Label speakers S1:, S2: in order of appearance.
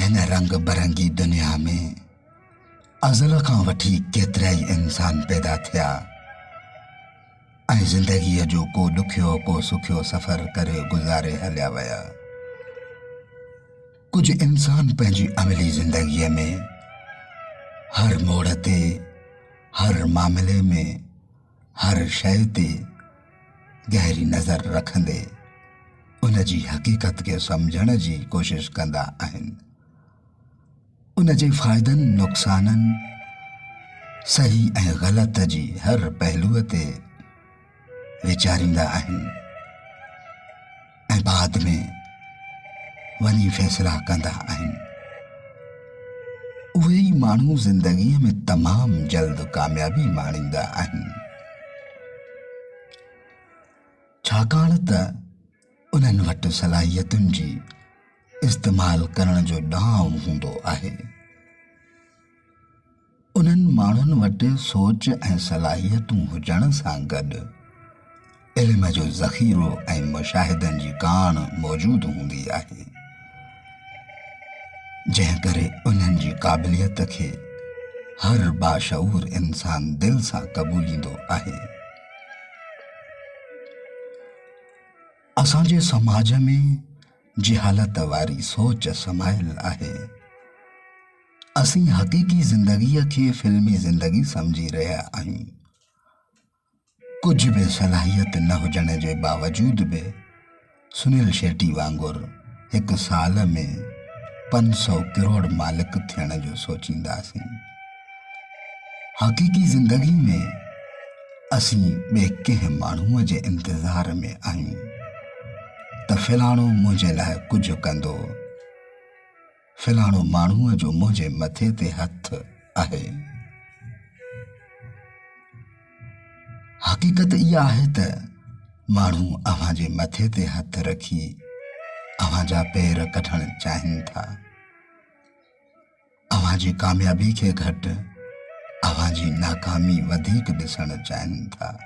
S1: हिन रंग बरंगी दुनिया में अज़ल खां वठी केतिरा ई इंसान पैदा थिया ऐं ज़िंदगीअ जो को ॾुखियो को सुखियो सफ़र करे गुज़ारे हलिया विया। कुझु इंसान पंहिंजी अमली ज़िंदगीअ में हर मोड़ ते, हर मामले में, हर शइ ते गहरी नज़र रखंदे उन जी हक़ीक़त खे सम्झण जी कोशिश कंदा आहिनि। उन जे फ़ाइदनि नुक़साननि, सही ऐं ग़लत जी हर पहलूअ ते वीचारींदा आहिनि ऐं बाद में वञी फ़ैसिला कंदा आहिनि। उहे ई माण्हू ज़िंदगीअ में तमामु जल्द कामयाबी माणींदा आहिनि, छाकाणि त उन्हनि वटि सलाहियतुनि जी इस्तेमालु करण जो ॾांव हूंदो आहे। उन्हनि माण्हुनि वटि सोच ऐं सलाहियतूं हुजण सां गॾु इल्म जो ज़ख़ीरो ऐं मुशाहिदनि जी कान मौजूदु हूंदी आहे, जंहिं करे उन्हनि जी क़ाबिलियत खे हर बाशऊर इंसान दिल सां क़बूलींदो आहे। असांजे समाज में जिहालत वारी सोच समायल आहे। असीं हक़ीक़ी ज़िंदगीअ खे फ़िल्मी ज़िंदगी सम्झी रहिया आहियूं। कुझु बि सलाहियत न हुजण जे बावजूद बि सुनील शेट्टी वांगुरु हिकु साल में 500 करोड़ मालिक थियण जो सोचींदासीं। हक़ीक़ी ज़िंदगी में असीं ॿिए कंहिं माण्हूअ जे इंतज़ार में आहियूं त फ़लाणो मुंहिंजे लाइ कुझु कंदो, फ़लाणो माण्हूअ जो मुंहिंजे मथे ते हथ आहे। हक़ीक़त इहा आहे त माण्हू अव्हां जे मथे ते हथ रखी अव्हां जा पेर कढणु चाहिनि था। अव्हां जी कामयाबी खे घटि अव्हां जी नाकामी वधीक ॾिसणु चाहिनि था।